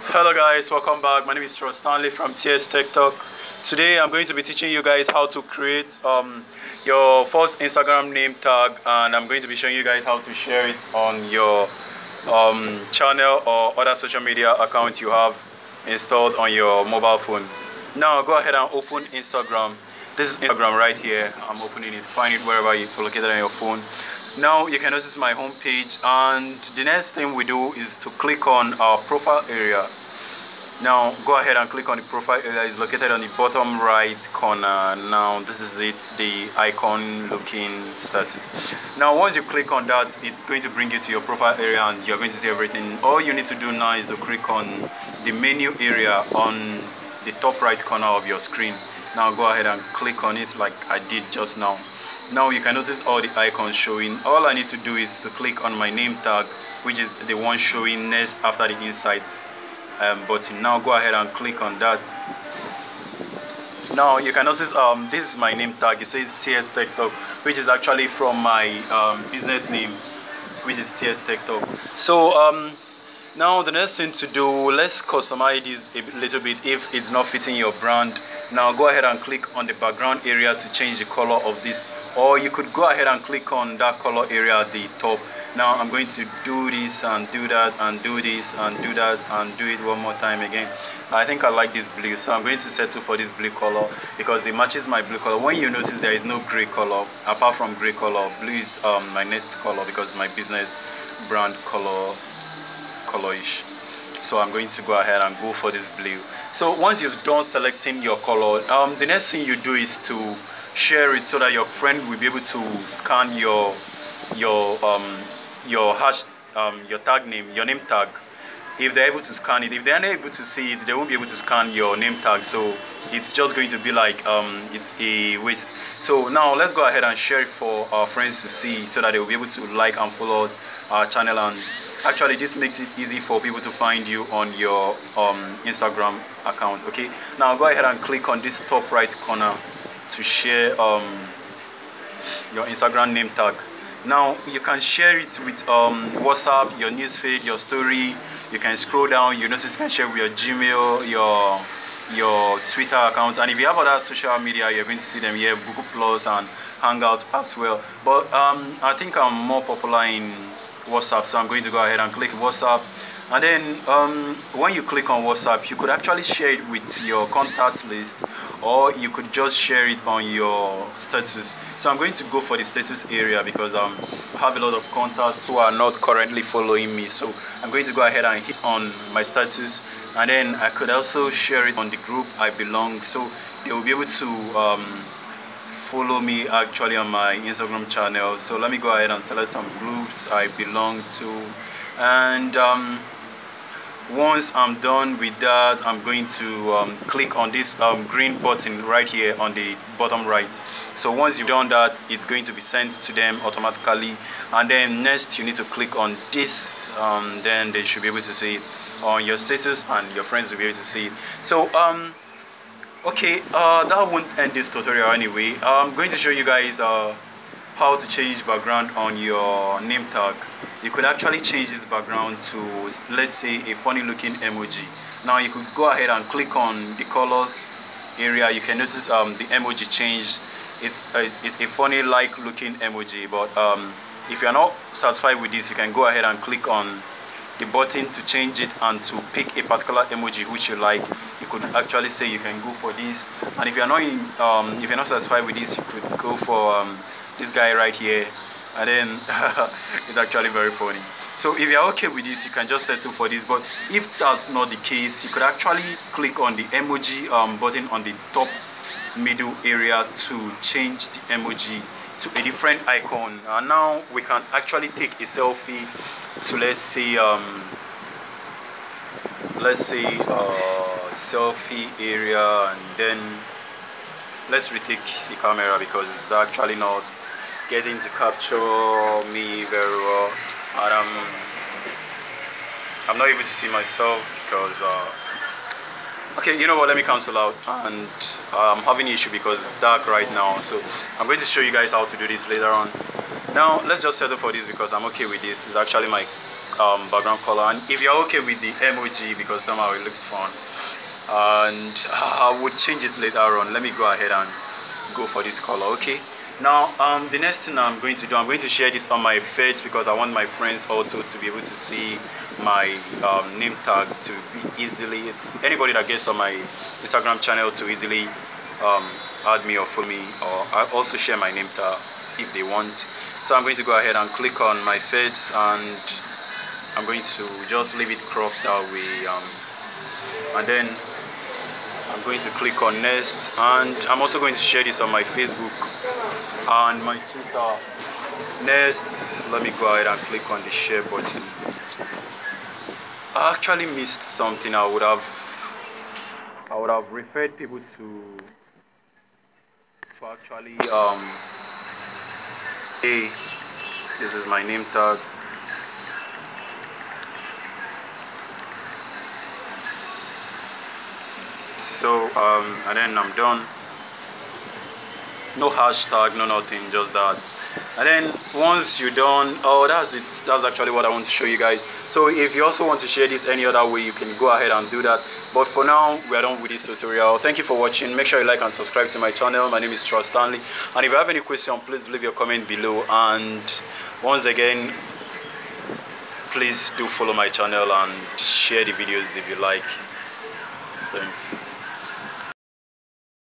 Hello guys, welcome back. My name is Troy Stanley from TS Tech Talk. Today I'm going to be teaching you guys how to create your first Instagram name tag, and I'm going to be showing you guys how to share it on your channel or other social media account you have installed on your mobile phone. Now go ahead and open Instagram. This is Instagram right here. I'm opening it. Find it wherever it's located on your phone. Now you can notice my home page, and the next thing we do is to click on our profile area. Now go ahead and click on the profile area. It's located on the bottom right corner. Now this is it, the icon looking status. Now once you click on that, it's going to bring you to your profile area and you're going to see everything. All you need to do now is to click on the menu area on the top right corner of your screen. Now go ahead and click on it like I did just now. Now you can notice all the icons showing. All I need to do is to click on my name tag, which is the one showing next after the insights button. Now go ahead and click on that. Now you can notice this is my name tag. It says TS Tech Talk, which is actually from my business name, which is TS Tech Talk. So now the next thing to do, let's customize this a little bit if it's not fitting your brand. Now go ahead and click on the background area to change the color of this, or you could go ahead and click on that color area at the top. Now I'm going to do this and do that and do this and do that and do it one more time again. I think I like this blue, so I'm going to settle for this blue color because it matches my blue color. When you notice there is no gray color apart from gray color, blue is my next color because it's my business brand colorish. So I'm going to go ahead and go for this blue. So once you've done selecting your color, the next thing you do is to share it so that your friend will be able to scan your hash, your tag name, your name tag. If they're able to scan it, if they're unable to see it, they won't be able to scan your name tag. So it's just going to be like it's a waste. So now let's go ahead and share it for our friends to see so that they will be able to like and follow us, our channel. And actually this makes it easy for people to find you on your Instagram account. Okay, now go ahead and click on this top right corner to share your Instagram name tag. Now you can share it with WhatsApp, your newsfeed, your story. You can scroll down, you notice you can share with your Gmail, your Twitter account, and if you have other social media, you're going to see them here, Google Plus and Hangout as well. But I think I'm more popular in WhatsApp, so I'm going to go ahead and click WhatsApp. And then when you click on WhatsApp, you could actually share it with your contact list, or you could just share it on your status. So I'm going to go for the status area because I have a lot of contacts who are not currently following me. So I'm going to go ahead and hit on my status, and then I could also share it on the group I belong, so they will be able to follow me actually on my Instagram channel. So let me go ahead and select some groups I belong to, and once I'm done with that, I'm going to click on this green button right here on the bottom right. So once you've done that, it's going to be sent to them automatically, and then next you need to click on this, then they should be able to see it on your status and your friends will be able to see it. So okay, that won't end this tutorial anyway. I'm going to show you guys how to change background on your name tag. You could actually change this background to, let's say, a funny looking emoji. Now you could go ahead and click on the colors area. You can notice the emoji changed. It's a funny like looking emoji, but if you're not satisfied with this, you can go ahead and click on the button to change it and to pick a particular emoji which you like. You could actually say you can go for this, and if you're not satisfied with this, you could go for this guy right here, and then it's actually very funny. So if you're okay with this, you can just settle for this. But if that's not the case, you could actually click on the emoji button on the top middle area to change the emoji to a different icon. And now we can actually take a selfie to, let's say selfie area, and then let's retake the camera because it's actually not getting to capture me very well, and I'm not able to see myself because okay, you know what, let me cancel out, and I'm having an issue because it's dark right now. So I'm going to show you guys how to do this later on. Now let's just settle for this because I'm okay with this. It's actually my background color, and if you're okay with the emoji because somehow it looks fun, and I would change it later on. Let me go ahead and go for this color. Okay, now the next thing I'm going to do, I'm going to share this on my page because I want my friends also to be able to see my name tag to be easily, it's anybody that gets on my Instagram channel to easily add me or follow me, or I also share my name tag if they want. So I'm going to go ahead and click on my face, and I'm going to just leave it cropped that way, and then I'm going to click on next, and I'm also going to share this on my Facebook and my Twitter. Next, let me go ahead and click on the share button. I actually missed something. I would have referred people to actually hey, this is my name tag. So and then I'm done. No hashtag, no nothing, just that. And then once you're done, oh, that's it. That's actually what I want to show you guys. So if you also want to share this any other way, you can go ahead and do that. But for now, we are done with this tutorial. Thank you for watching. Make sure you like and subscribe to my channel. My name is Charles Stanley, and if you have any question, please leave your comment below. And once again, please do follow my channel and share the videos if you like. Thanks.